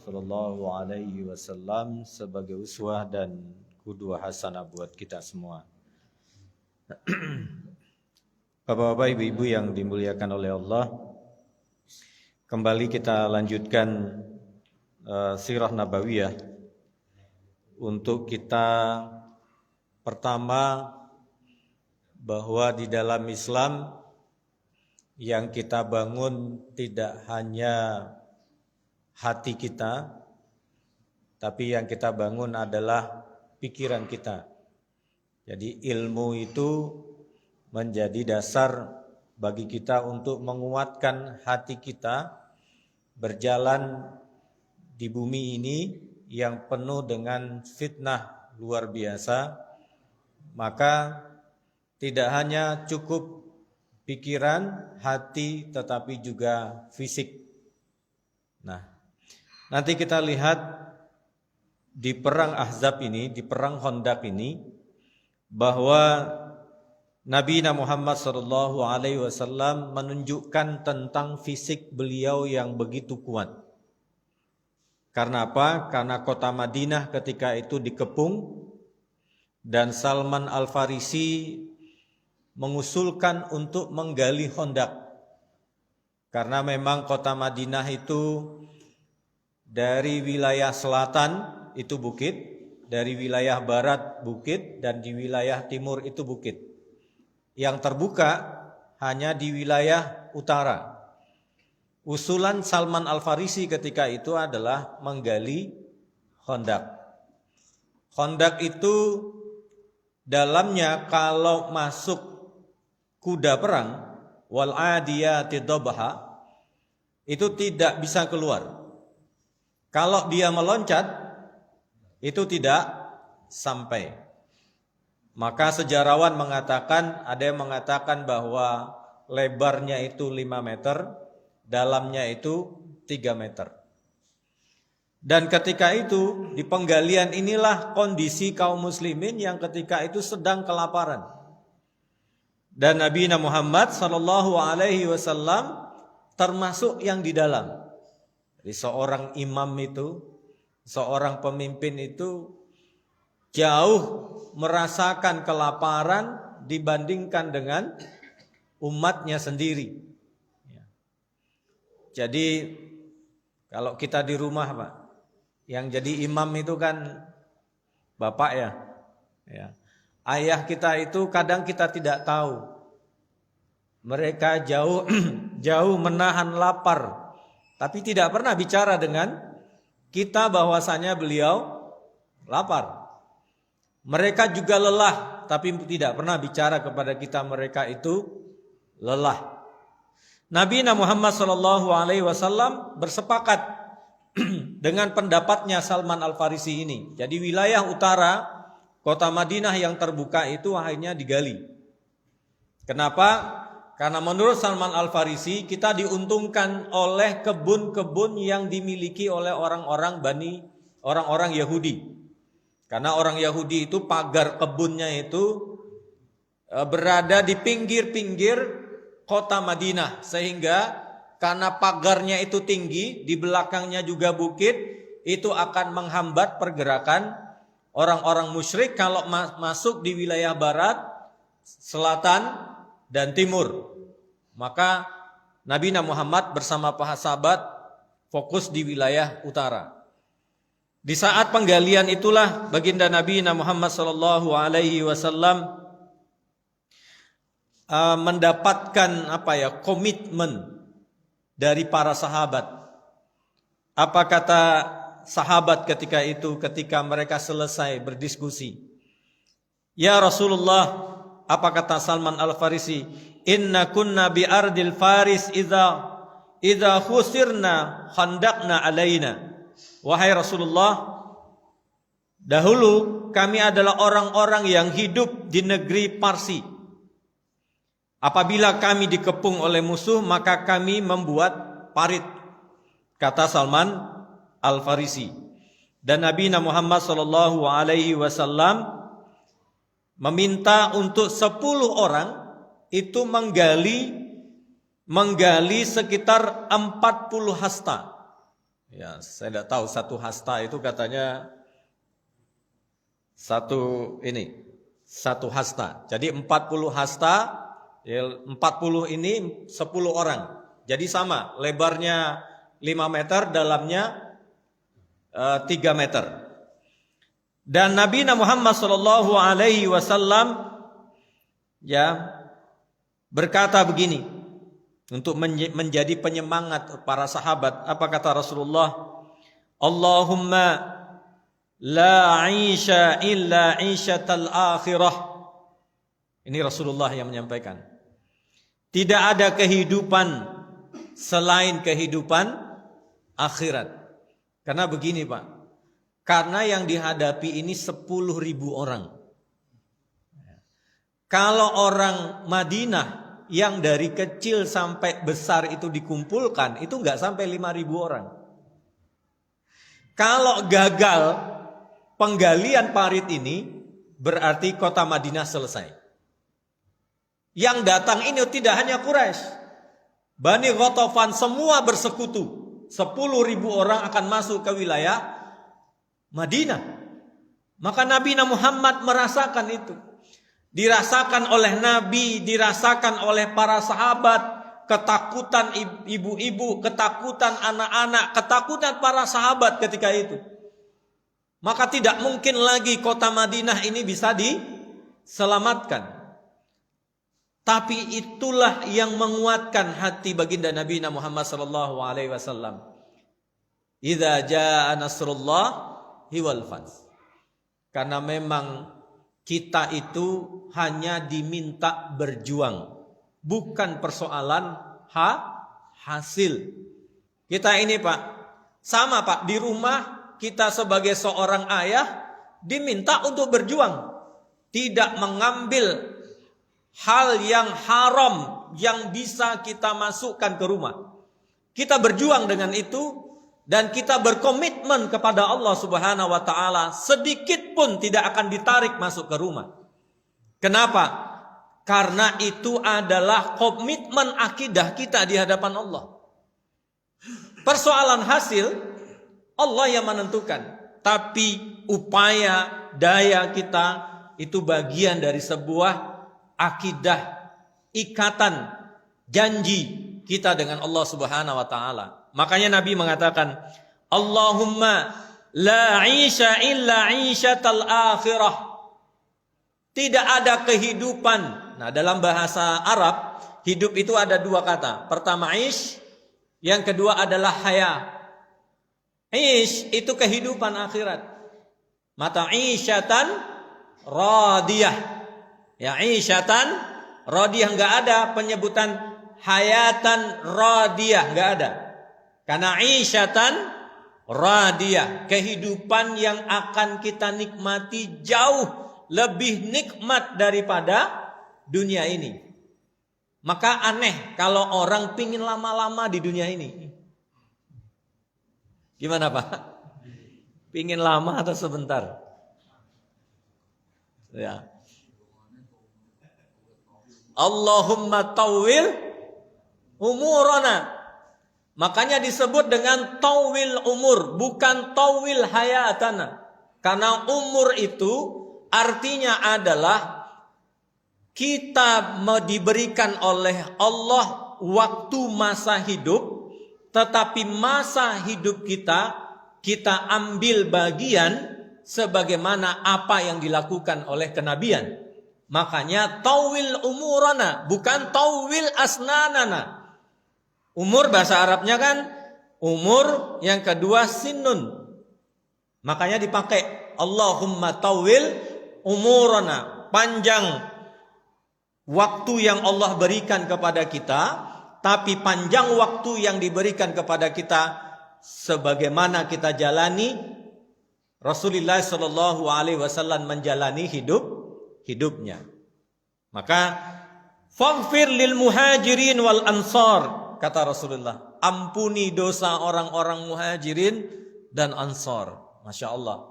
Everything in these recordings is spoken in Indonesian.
Sallallahu alaihi wasallam sebagai uswah dan qudwah hasanah buat kita semua. Bapak-bapak, ibu-ibu yang dimuliakan oleh Allah, kembali kita lanjutkan sirah nabawiyah untuk kita pertama bahwa di dalam Islam yang kita bangun tidak hanya hati kita, tapi yang kita bangun adalah pikiran kita. Jadi ilmu itu menjadi dasar bagi kita untuk menguatkan hati kita berjalan di bumi ini yang penuh dengan fitnah luar biasa. Maka tidak hanya cukup pikiran, hati, tetapi juga fisik. Nah, nanti kita lihat di perang Ahzab ini, di perang Khandaq ini, bahwa Nabi Muhammad SAW menunjukkan tentang fisik beliau yang begitu kuat. Karena apa? Karena kota Madinah ketika itu dikepung dan Salman Al-Farisi mengusulkan untuk menggali Khandaq. Karena memang kota Madinah itu dari wilayah selatan itu bukit, dari wilayah barat bukit, dan di wilayah timur itu bukit. Yang terbuka hanya di wilayah utara. Usulan Salman Al-Farisi ketika itu adalah menggali Khandaq. Khandaq itu dalamnya kalau masuk kuda perang, wal adiyati dhabha, itu tidak bisa keluar. Kalau dia meloncat, itu tidak sampai. Maka sejarawan mengatakan, ada yang mengatakan bahwa lebarnya itu 5 meter, dalamnya itu 3 meter. Dan ketika itu, di penggalian inilah kondisi kaum muslimin yang ketika itu sedang kelaparan. Dan Nabi Muhammad SAW termasuk yang di dalam. Jadi seorang imam itu, seorang pemimpin itu jauh merasakan kelaparan dibandingkan dengan umatnya sendiri. Jadi kalau kita di rumah Pak, yang jadi imam itu kan bapak ya. Ayah kita itu kadang kita tidak tahu. Mereka jauh menahan lapar, tapi tidak pernah bicara dengan kita bahwasanya beliau lapar. Mereka juga lelah, tapi tidak pernah bicara kepada kita mereka itu lelah. Nabi Muhammad SAW bersepakat dengan pendapatnya Salman Al-Farisi ini. Jadi wilayah utara kota Madinah yang terbuka itu akhirnya digali. Kenapa? Karena menurut Salman Al-Farisi kita diuntungkan oleh kebun-kebun yang dimiliki oleh orang-orang Yahudi. Karena orang Yahudi itu pagar kebunnya itu berada di pinggir-pinggir kota Madinah, sehingga karena pagarnya itu tinggi, di belakangnya juga bukit, itu akan menghambat pergerakan orang-orang musyrik kalau masuk di wilayah barat, selatan, dan timur. Maka Nabi Muhammad bersama para sahabat fokus di wilayah utara. Di saat penggalian itulah baginda Nabi Muhammad SAW mendapatkan komitmen dari para sahabat. Apa kata sahabat ketika itu, ketika mereka selesai berdiskusi? Ya Rasulullah, apa kata Salman Al-Farisi? Inna kunna bi ardil Faris idza khusirna khandaqna alaina. Wahai Rasulullah, dahulu kami adalah orang-orang yang hidup di negeri Parsi. Apabila kami dikepung oleh musuh, maka kami membuat parit, kata Salman Al-Farisi. Dan Nabi Muhammad SAW meminta untuk 10 orang itu menggali sekitar 40 hasta. Ya, saya tidak tahu satu hasta itu katanya satu hasta. Jadi 40 hasta, ya 40 ini 10 orang. Jadi sama, lebarnya 5 meter, dalamnya 3 meter. Dan Nabi Muhammad sallallahu alaihi wasallam ya berkata begini untuk menjadi penyemangat para sahabat. Apa kata Rasulullah? Allahumma la 'isha illa 'ishatal akhirah. Ini Rasulullah yang menyampaikan. Tidak ada kehidupan selain kehidupan akhirat. Karena begini Pak, karena yang dihadapi ini 10.000 orang. Kalau orang Madinah yang dari kecil sampai besar itu dikumpulkan, itu nggak sampai 5.000 orang. Kalau gagal penggalian parit ini, berarti kota Madinah selesai. Yang datang ini tidak hanya Quraisy, Bani Ghatafan semua bersekutu. 10.000 orang akan masuk ke wilayah Madinah. Maka Nabi Muhammad merasakan itu. Dirasakan oleh Nabi, dirasakan oleh para sahabat, ketakutan ibu-ibu, ketakutan anak-anak, ketakutan para sahabat ketika itu. Maka tidak mungkin lagi kota Madinah ini bisa diselamatkan. Tapi itulah yang menguatkan hati baginda Nabi Muhammad sallallahu alaihi wasallam. Idza jaa nasrullahi wal fath. Karena memang kita itu hanya diminta berjuang, bukan persoalan hasil. Kita ini Pak, sama Pak, di rumah kita sebagai seorang ayah diminta untuk berjuang, tidak mengambil hal yang haram yang bisa kita masukkan ke rumah. Kita berjuang dengan itu dan kita berkomitmen kepada Allah Subhanahu wa taala, sedikit pun tidak akan ditarik masuk ke rumah. Kenapa? Karena itu adalah komitmen akidah kita di hadapan Allah. Persoalan hasil Allah yang menentukan, tapi upaya daya kita itu bagian dari sebuah akidah, ikatan, janji kita dengan Allah Subhanahu wa taala. Makanya Nabi mengatakan, Allahumma la 'isha illa 'ishatal akhirah. Tidak ada kehidupan. Nah, dalam bahasa Arab, hidup itu ada dua kata. Pertama 'ish, yang kedua adalah haya. 'Ish itu kehidupan akhirat. Mata 'ishatan radiyah. Ya, 'ishatan radiyah, enggak ada penyebutan hayatan radiyah, enggak ada. Karena 'ishatan radiyah, kehidupan yang akan kita nikmati jauh lebih nikmat daripada dunia ini. Maka aneh kalau orang pingin lama-lama di dunia ini. Gimana Pak? Pingin lama atau sebentar? Ya. Allahumma tawwil umurana. Makanya disebut dengan tawwil umur, bukan tawwil hayatana. Karena umur itu artinya adalah kita diberikan oleh Allah waktu masa hidup, tetapi masa hidup kita ambil bagian sebagaimana apa yang dilakukan oleh kenabian. Makanya tawwil umurana, bukan tawwil asnanana. Umur bahasa Arabnya kan umur, yang kedua sinun. Makanya dipakai Allahumma tawwil umurana, panjang waktu yang Allah berikan kepada kita, tapi panjang waktu yang diberikan kepada kita sebagaimana kita jalani Rasulullah sallallahu alaihi wasallam menjalani hidupnya. Maka faghfir lil muhajirin wal ansar, kata Rasulullah, ampuni dosa orang-orang muhajirin dan ansar. Masya Allah,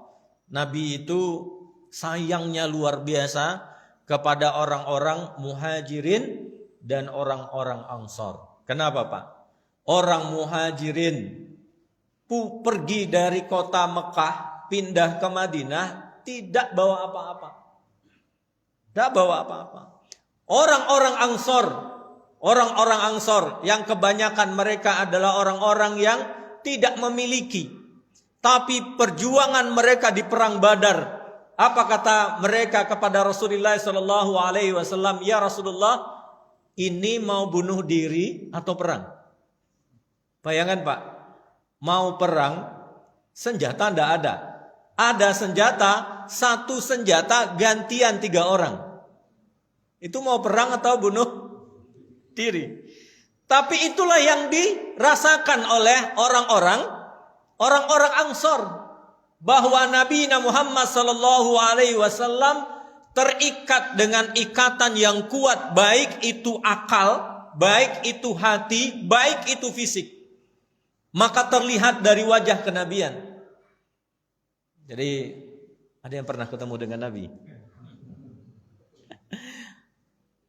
Nabi itu sayangnya luar biasa kepada orang-orang muhajirin dan orang-orang ansar. Kenapa Pak? Orang muhajirin pergi dari kota Mekah pindah ke Madinah tidak bawa apa-apa. Tidak bawa apa-apa. Orang-orang Ansor yang kebanyakan mereka adalah orang-orang yang tidak memiliki, tapi perjuangan mereka di perang Badar. Apa kata mereka kepada Rasulullah sallallahu alaihi wasallam? Ya Rasulullah, ini mau bunuh diri atau perang? Bayangkan Pak, mau perang, senjata tidak ada. Ada senjata, satu senjata gantian 3 orang. Itu mau perang atau bunuh diri. Tapi itulah yang dirasakan oleh orang-orang Ansor, bahwa Nabi Muhammad sallallahu alaihi wasallam terikat dengan ikatan yang kuat, baik itu akal, baik itu hati, baik itu fisik. Maka terlihat dari wajah kenabian. Jadi ada yang pernah ketemu dengan Nabi?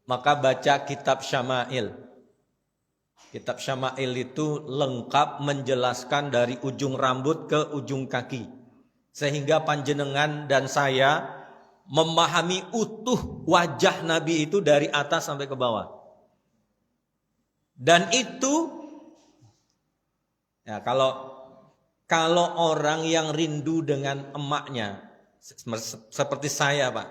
Maka baca kitab Syama'il. Kitab Syama'il itu lengkap menjelaskan dari ujung rambut ke ujung kaki, sehingga panjenengan dan saya memahami utuh wajah Nabi itu dari atas sampai ke bawah. Dan itu ya, kalau orang yang rindu dengan emaknya, seperti saya Pak,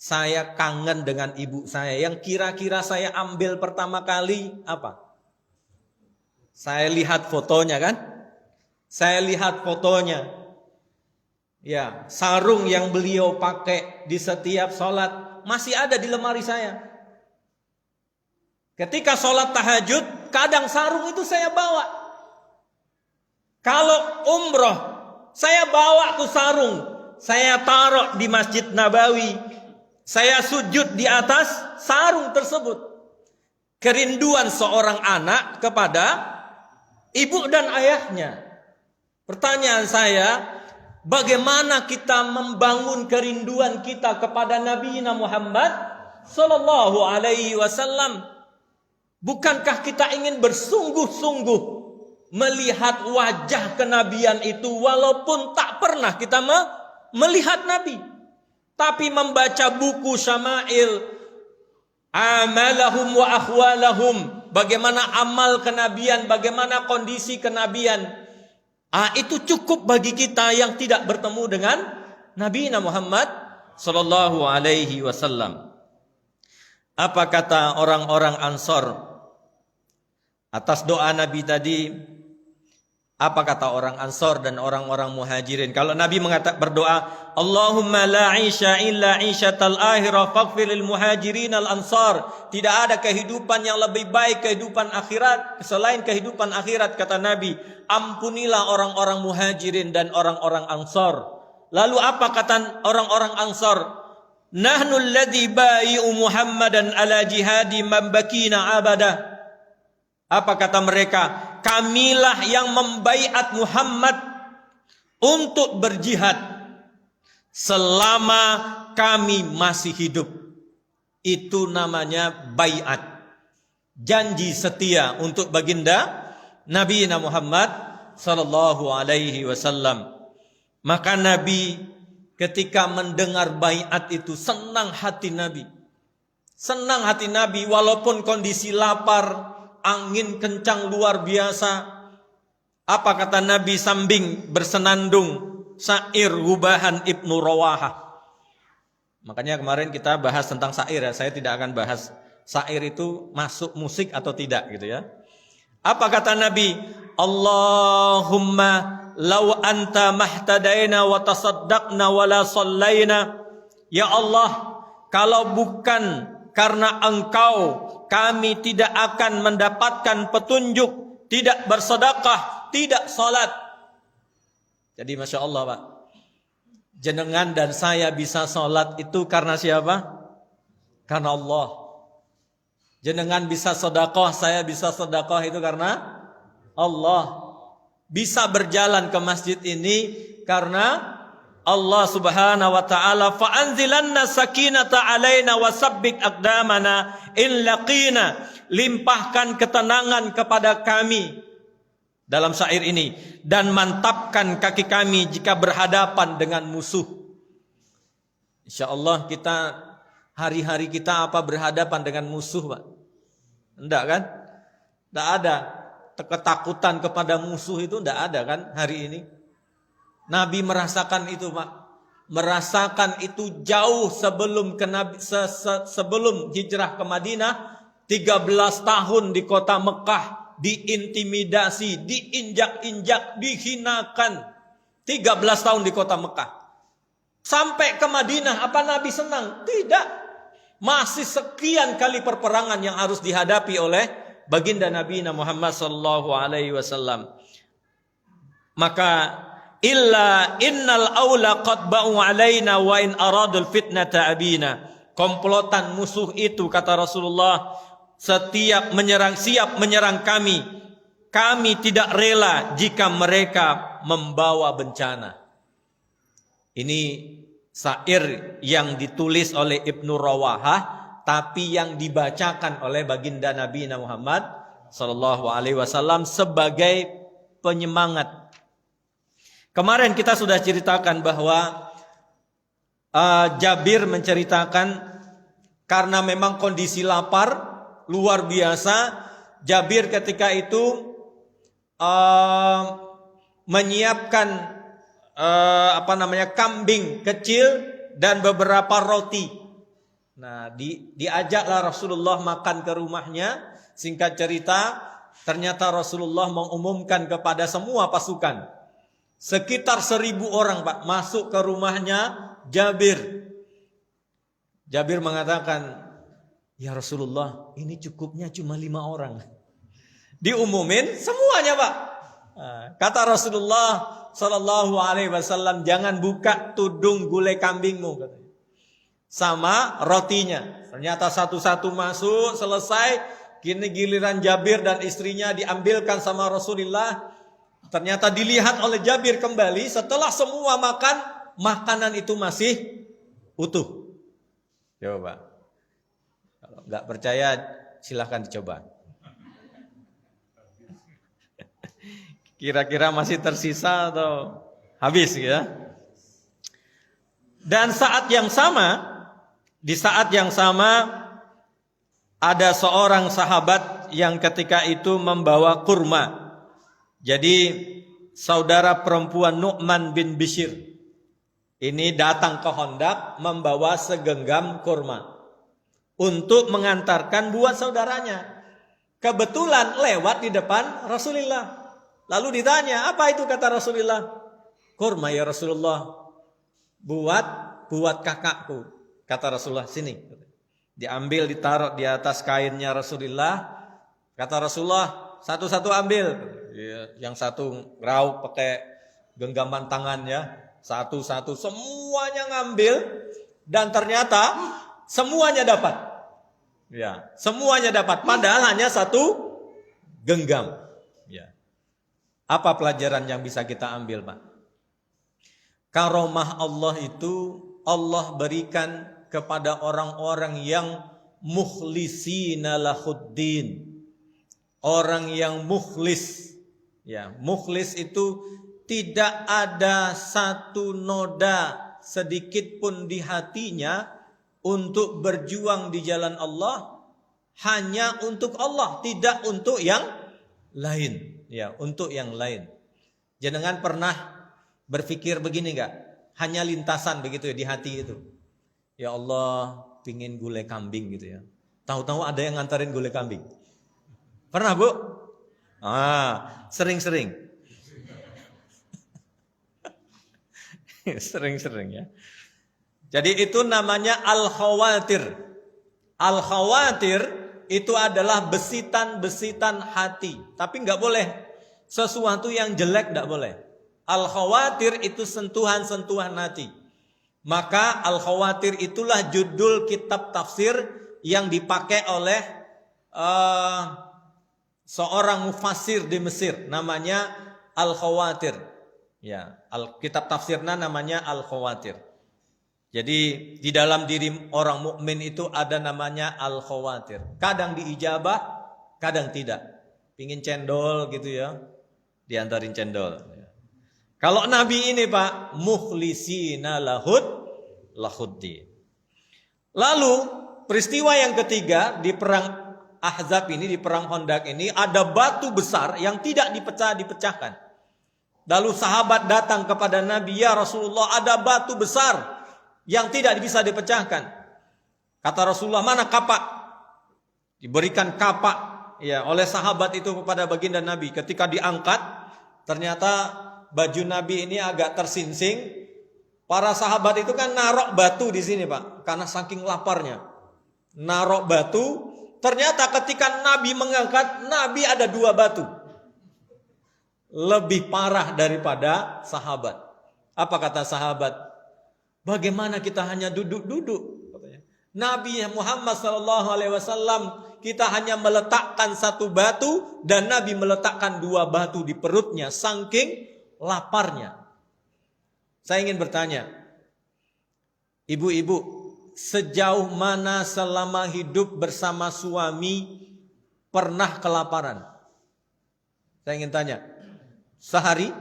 saya kangen dengan ibu saya. Yang kira-kira saya ambil pertama kali apa? Saya lihat fotonya kan? Saya lihat fotonya. Ya, sarung yang beliau pakai di setiap sholat masih ada di lemari saya. Ketika sholat tahajud, kadang sarung itu saya bawa. Kalau umroh, saya bawa tuh sarung, saya taruh di Masjid Nabawi, saya sujud di atas sarung tersebut. Kerinduan seorang anak kepada ibu dan ayahnya. Pertanyaan saya, bagaimana kita membangun kerinduan kita kepada Nabi Muhammad sallallahu alaihi wasallam? Bukankah kita ingin bersungguh-sungguh melihat wajah kenabian itu, walaupun tak pernah kita melihat Nabi, tapi membaca buku Syama'il, amalahum wa ahwalahum, bagaimana amal kenabian, bagaimana kondisi kenabian, itu cukup bagi kita yang tidak bertemu dengan Nabi Muhammad sallallahu alaihi wasallam. Apa kata orang-orang Ansor atas doa Nabi tadi? Apa kata orang Ansor dan orang-orang Muhajirin? Kalau Nabi berdoa, Allahumma la 'isha illa 'ishatal akhirah faghfir lil muhajirin al ansar. Tidak ada kehidupan yang lebih baik, kehidupan akhirat selain kehidupan akhirat, kata Nabi. Ampunilah orang-orang Muhajirin dan orang-orang Ansar. Lalu apa kata orang-orang Ansar? Nahnu alladhi bai'u Muhammadan ala jihadi man bakina abada. Apa kata mereka? Kamilah yang membaiat Muhammad untuk berjihad selama kami masih hidup. Itu namanya baiat, janji setia untuk baginda Nabi Muhammad sallallahu alaihi wasallam. Maka Nabi ketika mendengar baiat itu senang hati Nabi. Senang hati Nabi walaupun kondisi lapar, angin kencang luar biasa. Apa kata Nabi sambil bersenandung? Syair Hubahan Ibnu Rawahah. Makanya kemarin kita bahas tentang syair ya. Saya tidak akan bahas syair itu masuk musik atau tidak gitu ya. Apa kata Nabi? Allahumma law anta mahtadaina wa tasaddaqna wa la sallaina. Ya Allah, kalau bukan karena Engkau, kami tidak akan mendapatkan petunjuk, tidak bersedekah, tidak salat. Jadi Masya Allah Pak, jenengan dan saya bisa salat itu karena siapa? Karena Allah. Jenengan bisa sedekah, saya bisa sedekah itu karena Allah. Bisa berjalan ke masjid ini karena Allah subhanahu wa ta'ala. Fa'anzilanna sakinata alaina wa sabbik aqdamana in laqina. Limpahkan ketenangan kepada kami dalam syair ini, dan mantapkan kaki kami jika berhadapan dengan musuh. Insyaallah kita hari-hari kita apa berhadapan dengan musuh, Pak? Enggak kan? Enggak ada. Ketakutan kepada musuh itu enggak ada kan hari ini. Nabi merasakan itu, Pak. Merasakan itu jauh sebelum sebelum hijrah ke Madinah. 13 tahun di kota Mekah, diintimidasi, diinjak-injak, dihinakan. 13 tahun di kota Mekah. Sampai ke Madinah, apa Nabi senang? Tidak. Masih sekian kali perperangan yang harus dihadapi oleh baginda Nabi Muhammad sallallahu alaihi wasallam. Maka illa innal aula qad ba'u alaina wa in aradul fitnata abina. Komplotan musuh itu, kata Rasulullah, siap menyerang kami. Kami tidak rela jika mereka membawa bencana. Ini syair yang ditulis oleh Ibnu Rawahah, tapi yang dibacakan oleh baginda Nabi Muhammad sallallahu alaihi wasallam sebagai penyemangat. Kemarin kita sudah ceritakan bahwa Jabir menceritakan karena memang kondisi lapar luar biasa. Jabir ketika itu menyiapkan kambing kecil dan beberapa roti. Nah, diajaklah Rasulullah makan ke rumahnya. Singkat cerita, ternyata Rasulullah mengumumkan kepada semua pasukan. Sekitar 1000 orang, Pak, masuk ke rumahnya Jabir. Jabir mengatakan, ya Rasulullah, ini cukupnya cuma 5 orang. Diumumin semuanya, Pak. Kata Rasulullah sallallahu alaihi wasallam, jangan buka tudung gulai kambingmu, katanya, sama rotinya. Ternyata satu-satu masuk, selesai. Kini giliran Jabir dan istrinya diambilkan sama Rasulullah. Ternyata dilihat oleh Jabir kembali setelah semua makan, makanan itu masih utuh. Coba. Kalau nggak percaya silahkan dicoba. Kira-kira masih tersisa atau habis ya? Dan di saat yang sama ada seorang sahabat yang ketika itu membawa kurma. Jadi saudara perempuan Nu'man bin Bishir ini datang ke Khandaq membawa segenggam kurma untuk mengantarkan buat saudaranya. Kebetulan lewat di depan Rasulullah. Lalu ditanya, apa itu, kata Rasulullah? Kurma ya Rasulullah. Buat kakakku. Kata Rasulullah, sini. Diambil, ditaruh di atas kainnya Rasulullah. Kata Rasulullah, satu-satu ambil. Yang satu rauk pakai genggaman tangannya, satu-satu semuanya ngambil, dan ternyata semuanya dapat. Ya, semuanya dapat, padahal hanya satu genggam. Ya. Apa pelajaran yang bisa kita ambil, Pak? Karomah Allah itu Allah berikan kepada orang-orang yang mukhlisina lahuddin. Orang yang mukhlis. Ya, mukhlis itu tidak ada satu noda sedikit pun di hatinya untuk berjuang di jalan Allah, hanya untuk Allah, tidak untuk yang lain. Ya, untuk yang lain. Jangan pernah berpikir begini enggak? Hanya lintasan begitu ya di hati itu. Ya Allah, pingin gulai kambing gitu ya. Tahu-tahu ada yang ngantarin gulai kambing. Pernah, Bu? Sering-sering. Sering-sering ya. Jadi itu namanya al-khawatir. Al-khawatir itu adalah besitan-besitan hati. Tapi enggak boleh sesuatu yang jelek, enggak boleh. Al-khawatir itu sentuhan-sentuhan hati. Maka al-khawatir itulah judul kitab tafsir yang dipakai oleh seorang mufassir di Mesir, namanya Al-Khawatir. Ya, kitab tafsirnya namanya Al-Khawatir. Jadi di dalam diri orang mukmin itu ada namanya Al-Khawatir. Kadang diijabah, kadang tidak. Pingin cendol gitu ya. diantarin cendol. Kalau Nabi ini Pak, mukhlisina lahuddin. Lalu peristiwa yang ketiga di perang Ahzab ini, di perang Khandaq ini, ada batu besar yang tidak dipecahkan. Lalu sahabat datang kepada Nabi, ya Rasulullah, ada batu besar yang tidak bisa dipecahkan. Kata Rasulullah, mana kapak? Diberikan kapak ya oleh sahabat itu kepada baginda Nabi. Ketika diangkat, ternyata baju Nabi ini agak tersingsing. Para sahabat itu kan narok batu di sini Pak, karena saking laparnya. Narok batu. Ternyata ketika Nabi mengangkat, Nabi ada 2 batu. Lebih parah daripada sahabat. Apa kata sahabat? Bagaimana kita hanya duduk-duduk? Nabi Muhammad SAW, kita hanya meletakkan 1 batu dan Nabi meletakkan 2 batu di perutnya, saking laparnya. Saya ingin bertanya, ibu-ibu, sejauh mana selama hidup bersama suami pernah kelaparan? Saya ingin tanya, sehari,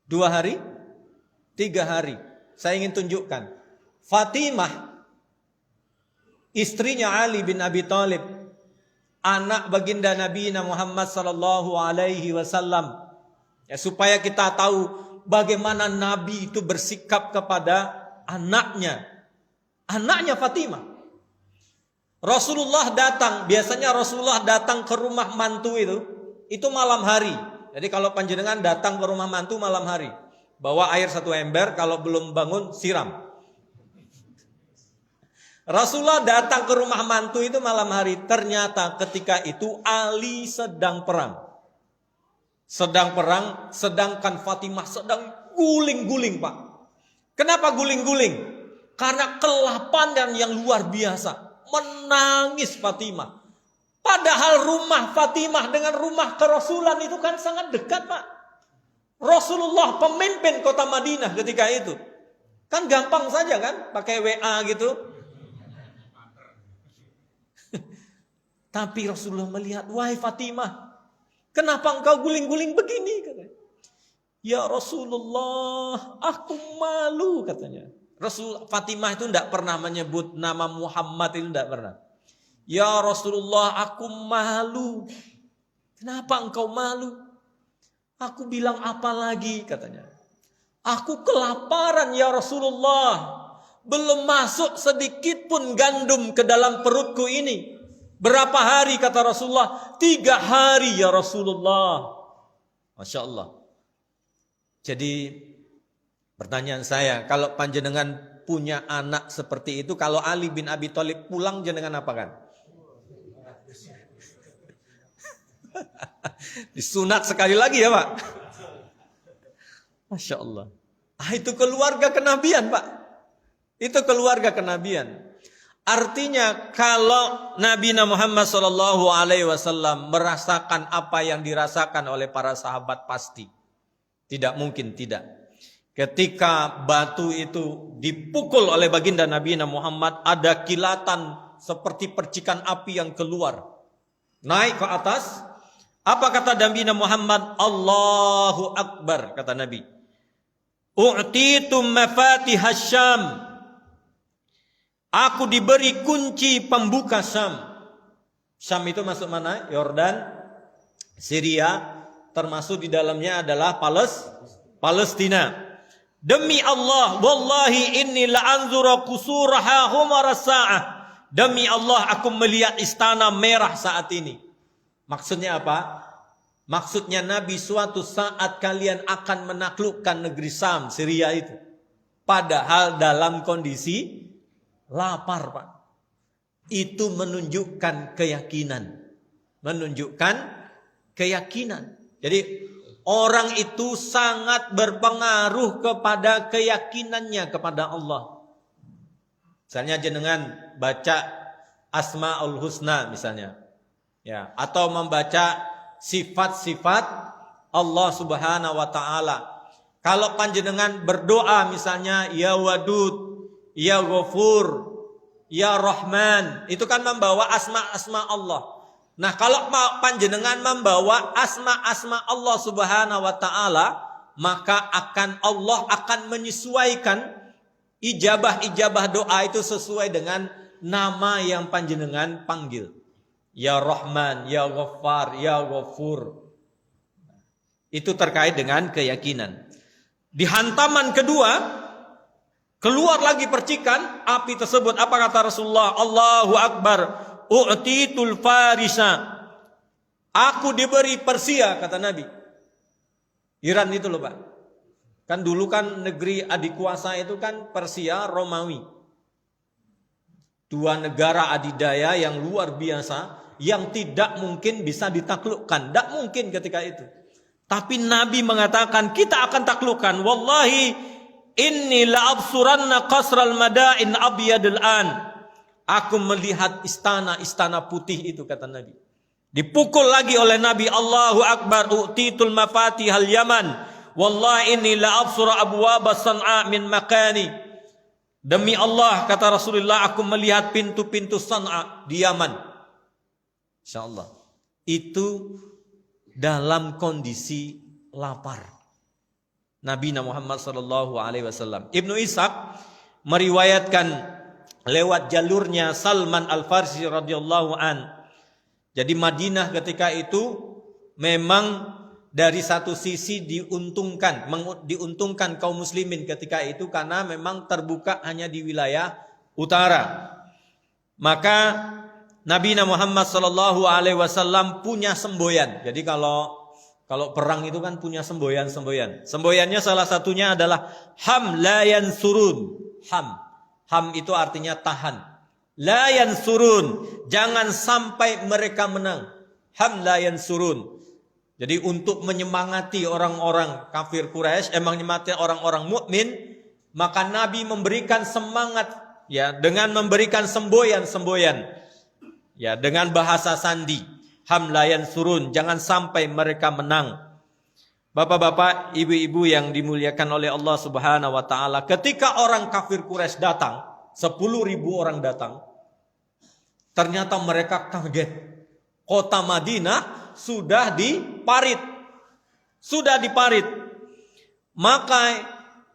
2 hari, 3 hari. Saya ingin tunjukkan, Fatimah, istrinya Ali bin Abi Thalib, anak baginda Nabi Muhammad sallallahu alaihi wasallam. Ya, supaya kita tahu bagaimana Nabi itu bersikap kepada anaknya. Anaknya Fatimah. Rasulullah datang, biasanya Rasulullah datang ke rumah mantu itu malam hari. Jadi kalau panjenengan datang ke rumah mantu malam hari, bawa air 1 ember, kalau belum bangun siram. Rasulullah datang ke rumah mantu itu malam hari. Ternyata ketika itu Ali sedang perang. Sedangkan Fatimah sedang guling-guling Pak. Kenapa guling-guling? Karena kelaparan yang luar biasa. Menangis Fatimah. Padahal rumah Fatimah dengan rumah kerasulan itu kan sangat dekat Pak. Rasulullah pemimpin kota Madinah ketika itu. Kan gampang saja kan, pakai WA gitu. Tapi Rasulullah melihat, wahai Fatimah, kenapa engkau guling-guling begini? Katanya. Ya Rasulullah, aku malu katanya. Fatimah itu tidak pernah menyebut nama Muhammad, itu tidak pernah. Ya Rasulullah, aku malu. Kenapa engkau malu? Aku bilang apa lagi katanya. Aku kelaparan ya Rasulullah. Belum masuk sedikit pun gandum ke dalam perutku ini. Berapa hari kata Rasulullah? 3 hari ya Rasulullah. Masya Allah. Jadi pertanyaan saya, kalau panjenengan punya anak seperti itu, kalau Ali bin Abi Thalib pulang jenengan apa kan? Disunat sekali lagi ya Pak. Masya Allah. Itu keluarga kenabian Pak. Itu keluarga kenabian. Artinya kalau Nabi Muhammad SAW merasakan apa yang dirasakan oleh para sahabat pasti. Tidak mungkin tidak. Ketika batu itu dipukul oleh baginda Nabi Muhammad, ada kilatan seperti percikan api yang keluar. Naik ke atas. Apa kata Nabi Muhammad? Allahu Akbar, kata Nabi. U'titum mafatihas Syam. Aku diberi kunci pembuka Syam. Syam itu masuk mana? Yordan, Syria, termasuk di dalamnya adalah Palestina. Demi Allah, wallahi inni la'anzura qusuraha humara sa'ah. Demi Allah, aku melihat istana merah saat ini. Maksudnya apa? Maksudnya Nabi, suatu saat kalian akan menaklukkan negeri Syam, Syria itu. Padahal dalam kondisi lapar Pak. Itu menunjukkan keyakinan. Menunjukkan keyakinan. Jadi orang itu sangat berpengaruh kepada keyakinannya kepada Allah. Misalnya jenengan baca Asmaul Husna misalnya. Ya, atau membaca sifat-sifat Allah Subhanahu wa taala. Kalau panjenengan berdoa misalnya ya Wadud, ya Ghafur, ya Rahman, itu kan membawa asma-asma Allah. Nah, kalau panjenengan membawa asma-asma Allah Subhanahu wa taala, maka Allah akan menyesuaikan ijabah doa itu sesuai dengan nama yang panjenengan panggil. Ya Rahman, Ya Ghaffar, Ya Ghafur. Itu terkait dengan keyakinan. Di hantaman kedua, keluar lagi percikan api tersebut. Apa kata Rasulullah? Allahu Akbar. U'titul farisa. Aku diberi Persia, kata Nabi. Iran itu loh Pak. Kan dulu kan negeri adikuasa itu kan Persia, Romawi. Dua negara adidaya yang luar biasa, yang tidak mungkin bisa ditaklukkan. Tidak mungkin ketika itu. Tapi Nabi mengatakan kita akan taklukkan. Wallahi inni la'absuranna qasral madain abyadul an. Aku melihat istana putih itu, kata Nabi. Dipukul lagi oleh Nabi. Allahu Akbar. U'titul mafatihal Yaman. Wallahi inni la'absura abwaba San'a min makani. Demi Allah, kata Rasulullah, aku melihat pintu-pintu San'a di Yaman. InsyaAllah. Itu dalam kondisi lapar. Nabi Muhammad SAW. Ibnu Ishaq meriwayatkan lewat jalurnya Salman Al-Farsi radhiyallahu an. Jadi Madinah ketika itu memang dari satu sisi diuntungkan kaum muslimin ketika itu karena memang terbuka hanya di wilayah utara. Maka Nabi Muhammad SAW punya semboyan. Jadi kalau perang itu kan punya semboyan. Semboyannya salah satunya adalah ham la yansurun. Ham itu artinya tahan. La yansurun, jangan sampai mereka menang. Ham la yansurun. Jadi untuk menyemangati orang-orang kafir Quraisy, menyemangati orang-orang mukmin, maka Nabi memberikan semangat ya dengan memberikan semboyan. Ya, dengan bahasa sandi. Ham la yansurun, jangan sampai mereka menang. Bapak-bapak, ibu-ibu yang dimuliakan oleh Allah Subhanahu wa taala, ketika orang kafir Quraisy datang, 10.000 orang datang, ternyata mereka kaget. Kota Madinah sudah diparit. Maka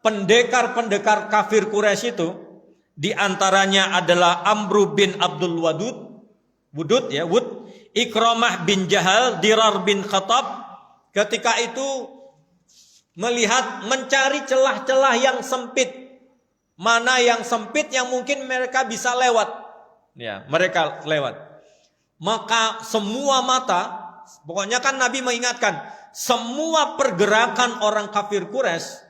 pendekar-pendekar kafir Quraisy itu di antaranya adalah Amru bin Abdul Wudud, Ikramah bin Jahal, Dirar bin Khattab, ketika itu mencari celah-celah yang sempit. Mana yang sempit yang mungkin mereka bisa lewat. Ya, mereka lewat. Maka semua mata, pokoknya kan Nabi mengingatkan, semua pergerakan orang kafir Quraisy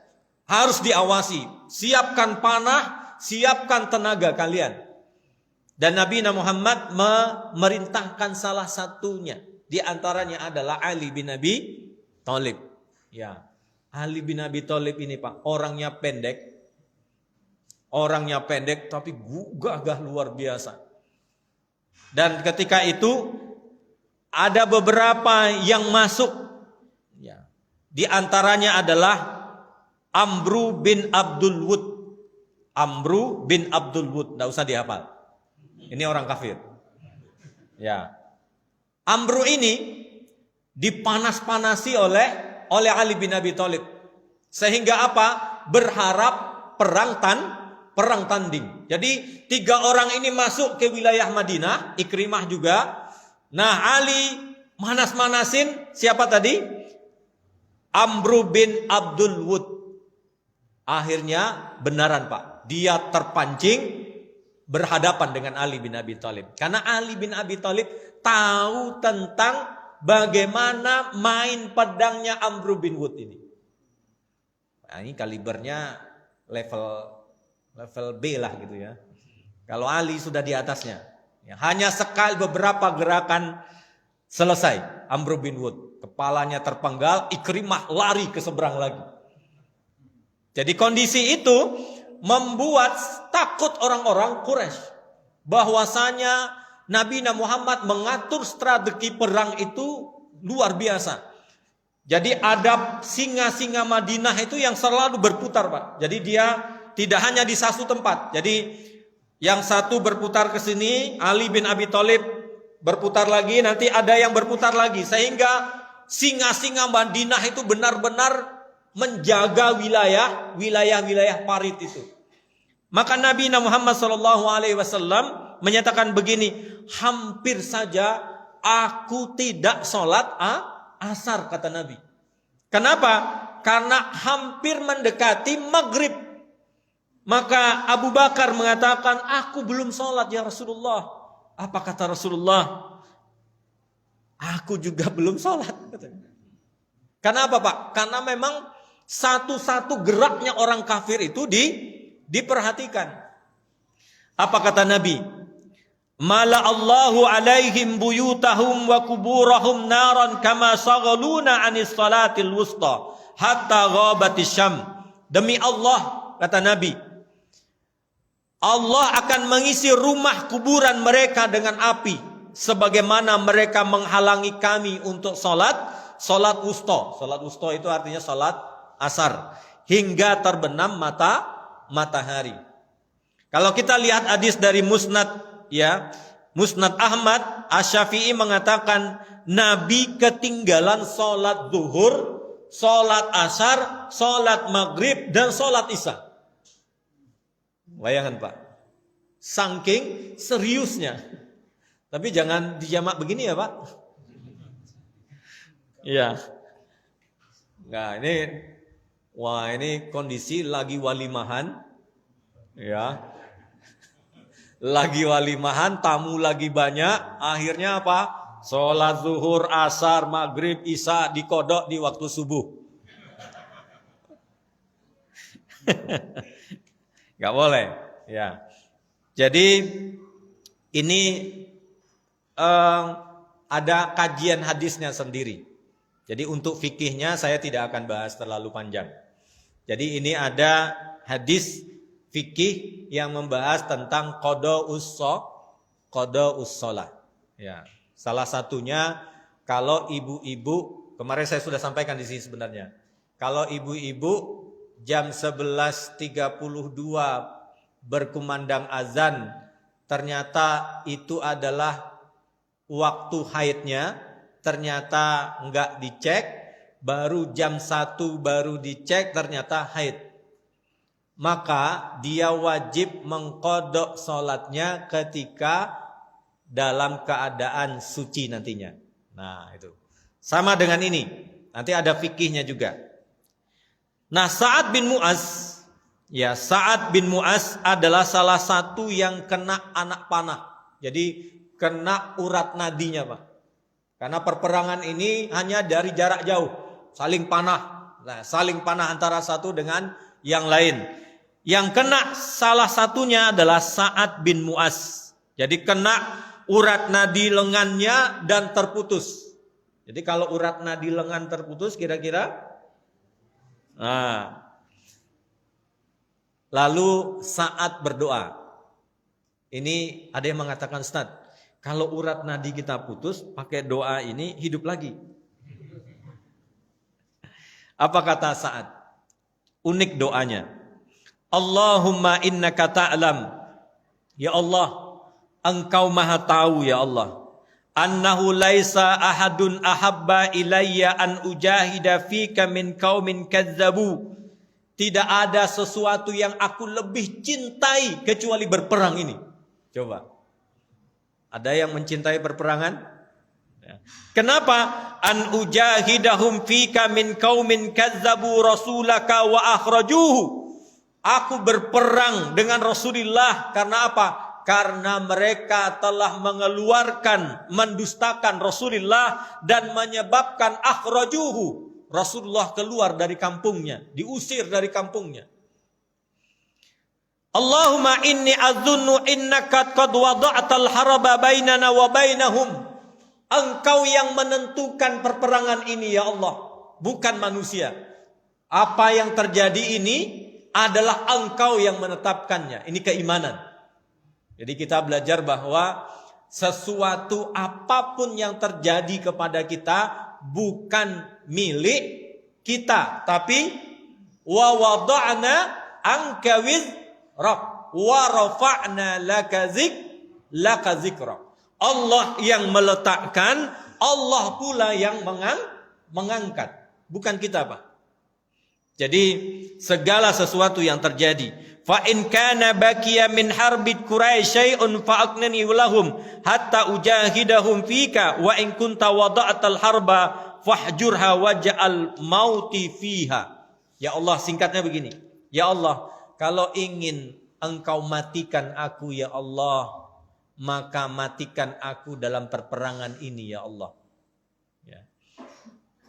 harus diawasi. Siapkan panah, siapkan tenaga kalian. Dan Nabi Muhammad memerintahkan salah satunya. Di antaranya adalah Ali bin Abi Thalib. Ya, Ali bin Abi Thalib ini Pak, orangnya pendek tapi gagah luar biasa. Dan ketika itu ada beberapa yang masuk. Ya. Di antaranya adalah Amru bin Abdul Wud. Tidak usah dihafal. Ini orang kafir. Ya. Amru ini dipanas-panasi oleh Ali bin Abi Thalib. Sehingga apa? Berharap perang tanding. Jadi 3 orang ini masuk ke wilayah Madinah, Ikrimah juga. Nah, Ali manas-manasin siapa tadi? Amru bin Abdul Wud. Akhirnya benaran Pak. Dia terpancing berhadapan dengan Ali bin Abi Thalib. Karena Ali bin Abi Thalib tahu tentang bagaimana main pedangnya Amru bin Wud ini. Nah, ini kalibernya level B lah gitu ya. Kalau Ali sudah di atasnya. Ya, hanya sekali beberapa gerakan selesai. Amru bin Wud. Kepalanya terpenggal, Ikrimah lari ke seberang lagi. Jadi kondisi itu membuat takut orang-orang Quraisy bahwasanya Nabi Muhammad mengatur strategi perang itu luar biasa. Jadi ada singa-singa Madinah itu yang selalu berputar Pak. Jadi dia tidak hanya di satu tempat. Jadi yang satu berputar ke sini, Ali bin Abi Thalib berputar lagi, nanti ada yang berputar lagi, sehingga singa-singa Madinah itu benar-benar menjaga wilayah parit itu. Maka Nabi Muhammad SAW menyatakan begini, hampir saja aku tidak sholat asar, kata Nabi. Kenapa? Karena hampir mendekati maghrib. Maka Abu Bakar mengatakan, aku belum sholat ya Rasulullah. Apa kata Rasulullah? Aku juga belum sholat. Kenapa Pak? Karena memang satu-satu geraknya orang kafir itu diperhatikan. Apa kata Nabi? Mala Allahu alaihim buyutahum wa kuburahum naran kama saghaluna anis salatil wusta hatta ghabatis syam. Demi Allah, kata Nabi, Allah akan mengisi rumah kuburan mereka dengan api, sebagaimana mereka menghalangi kami untuk salat wusta. Salat wusta itu artinya salat asar, hingga terbenam matahari. Kalau kita lihat hadis dari Musnad Ahmad, Asy-Syafi'i mengatakan Nabi ketinggalan salat zuhur, salat asar, salat maghrib, dan salat isya. Bayangkan Pak, saking seriusnya. Tapi jangan dijamak begini ya Pak. Iya. Nah ini kondisi lagi walimahan, ya. Lagi walimahan, tamu lagi banyak. Akhirnya apa? Sholat zuhur, asar, maghrib, isya dikodok di waktu subuh. Gak boleh, ya. Jadi ini ada kajian hadisnya sendiri. Jadi untuk fikihnya saya tidak akan bahas terlalu panjang. Jadi ini ada hadis fikih yang membahas tentang qada'us shalah. Ya, salah satunya kalau ibu-ibu, kemarin saya sudah sampaikan di sini sebenarnya. Kalau ibu-ibu jam 11.32 berkumandang azan, ternyata itu adalah waktu haidnya, ternyata enggak dicek, baru jam 1 baru dicek ternyata haid. Maka dia wajib mengqadha salatnya ketika dalam keadaan suci nantinya. Nah, itu. Sama dengan ini. Nanti ada fikihnya juga. Nah, Sa'ad bin Mu'az adalah salah satu yang kena anak panah. Jadi kena urat nadinya, Pak. Karena perperangan ini hanya dari jarak jauh, saling panah. Nah, saling panah antara satu dengan yang lain. Yang kena salah satunya adalah Sa'ad bin Mu'az. Jadi kena urat nadi lengannya dan terputus. Jadi kalau urat nadi lengan terputus kira-kira, nah, lalu Sa'ad berdoa. Ini ada yang mengatakan, Ustaz, kalau urat nadi kita putus, pakai doa ini hidup lagi. Apa kata Sa'ad? Unik doanya. Allahumma innaka ta'lam. Ya Allah, Engkau maha tahu ya Allah. Annahu laisa ahadun ahabba ilayya an ujahida fika min qaumin kadzabu. Tidak ada sesuatu yang aku lebih cintai kecuali berperang ini. Coba. Ada yang mencintai perperangan? Ya. Kenapa? An ujahidahum fika min qaumin kadzabu rasulaka wa akhrajuhu. Aku berperang dengan Rasulullah karena apa? Karena mereka telah mengeluarkan, mendustakan Rasulullah dan menyebabkan akhrajuhu. Rasulullah keluar dari kampungnya, diusir dari kampungnya. Allahumma inni adzunnu innaka qad wada'tal haraba bainana wa bainahum. Engkau yang menentukan perperangan ini ya Allah, bukan manusia. Apa yang terjadi ini adalah Engkau yang menetapkannya. Ini keimanan. Jadi kita belajar bahwa sesuatu apapun yang terjadi kepada kita bukan milik kita, tapi wa wada'na anka wizrak wa rafa'na laka zikrak. Allah yang meletakkan, Allah pula yang mengangkat. Bukan kita, Pak. Jadi segala sesuatu yang terjadi, fa in kana baqiya min harbit quraish syai'un fa aqnani lahum hatta ujahidahum fika wa in kunta wada'atal harba fahjurha waj'al mauti fiha. Ya Allah, singkatnya begini. Ya Allah, kalau ingin Engkau matikan aku ya Allah, maka matikan aku dalam perperangan ini ya Allah. Ya.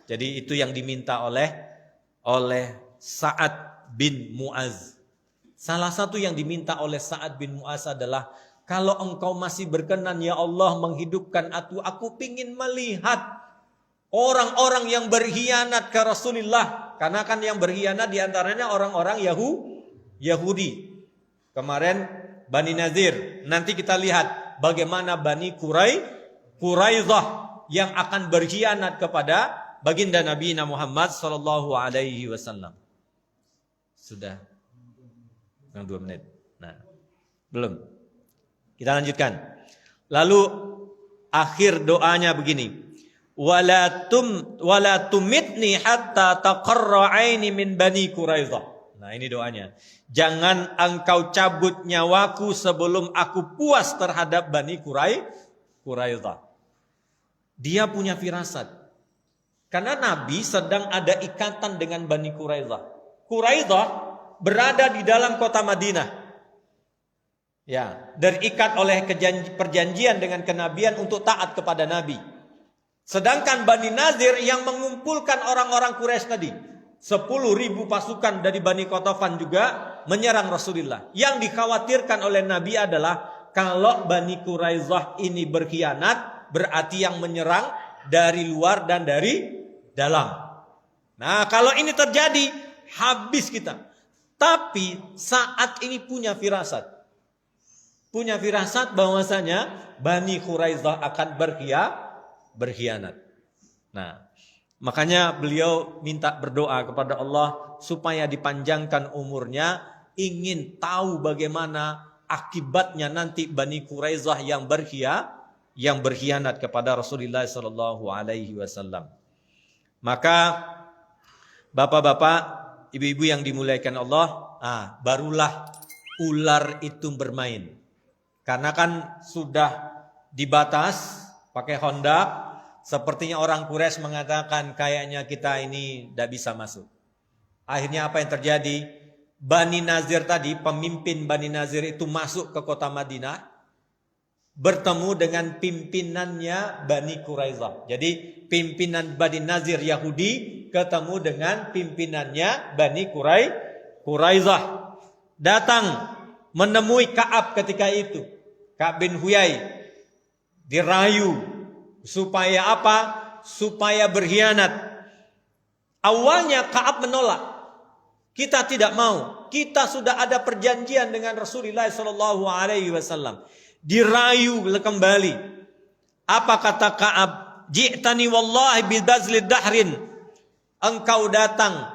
Jadi itu yang diminta oleh Sa'ad bin Mu'az. Salah satu yang diminta oleh Sa'ad bin Mu'az adalah, kalau engkau masih berkenan ya Allah menghidupkan aku pingin melihat orang-orang yang berkhianat ke Rasulullah. Karena kan yang berkhianat diantaranya orang-orang Yahudi. Kemarin Bani Nazir. Nanti kita lihat bagaimana Bani Quraidah yang akan berkhianat kepada baginda Nabi Muhammad sallallahu alaihi wasallam. Sudah 2 menit. Nah, belum. Kita lanjutkan. Lalu akhir doanya begini. Wala tumitni hatta taqarra aini min Bani Quraidah. Nah, ini doanya. Jangan engkau cabut nyawaku sebelum aku puas terhadap Bani Quraidah. Dia punya firasat. Karena Nabi sedang ada ikatan dengan Bani Quraidah. Quraidah berada di dalam kota Madinah. Ya, terikat oleh perjanjian dengan kenabian untuk taat kepada Nabi. Sedangkan Bani Nazir yang mengumpulkan orang-orang Quraisy tadi, 10.000 pasukan dari Bani Qatafan juga menyerang Rasulullah. Yang dikhawatirkan oleh Nabi adalah kalau Bani Quraidah ini berkhianat, berarti yang menyerang dari luar dan dari dalam. Nah, kalau ini terjadi, habis kita. Tapi saat ini punya firasat. Punya firasat bahwasanya Bani Quraidah akan berkhianat. Nah, makanya beliau minta berdoa kepada Allah supaya dipanjangkan umurnya, ingin tahu bagaimana akibatnya nanti Bani Quraidah yang berkhianat kepada Rasulullah sallallahu alaihi wasallam. Maka bapak-bapak, ibu-ibu yang dimuliakan Allah, barulah ular itu bermain. Karena kan sudah dibatas pakai hondak, sepertinya orang Quraisy mengatakan kayaknya kita ini tidak bisa masuk. Akhirnya apa yang terjadi? Bani Nazir tadi, pemimpin Bani Nazir itu masuk ke kota Madinah, bertemu dengan pimpinannya Bani Quraidah. Jadi pimpinan Bani Nazir Yahudi ketemu dengan pimpinannya Bani Quraidah. Datang menemui Ka'ab ketika itu. Ka'ab bin Huyai dirayu supaya apa? Supaya berkhianat. Awalnya Ka'ab menolak. Kita tidak mau. Kita sudah ada perjanjian dengan Rasulullah sallallahu alaihi wasallam. Dirayu kembali. Apa kata Ka'ab? Ji'tani wallahi bidazlid dahrin. Engkau datang,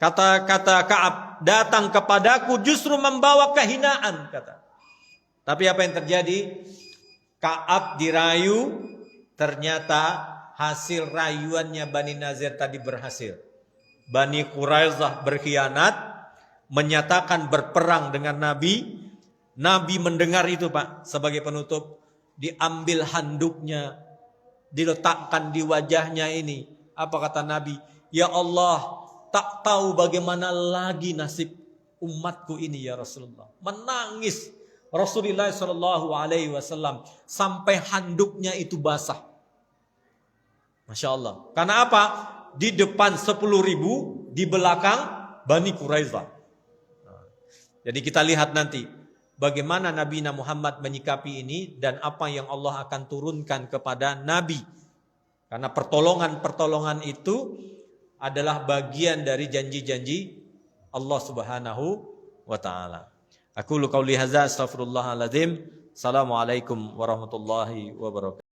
kata Ka'ab, datang kepadaku justru membawa kehinaan, kata. Tapi apa yang terjadi? Ka'ab dirayu, ternyata hasil rayuannya Bani Nazir tadi berhasil. Bani Quraidah berkhianat, menyatakan berperang dengan Nabi. Nabi mendengar itu, Pak, sebagai penutup, diambil handuknya, diletakkan di wajahnya ini. Apa kata Nabi? Ya Allah, tak tahu bagaimana lagi nasib umatku ini ya Rasulullah. Menangis Rasulullah sallallahu alaihi wasallam sampai handuknya itu basah. Masya Allah. Karena apa? Di depan 10.000, di belakang Bani Quraidah. Jadi kita lihat nanti bagaimana Nabi Muhammad menyikapi ini dan apa yang Allah akan turunkan kepada Nabi. Karena pertolongan-pertolongan itu adalah bagian dari janji-janji Allah Subhanahu wa taala. Aku qauli hadza astaghfirullahaladzim. Assalamualaikum warahmatullahi wabarakatuh.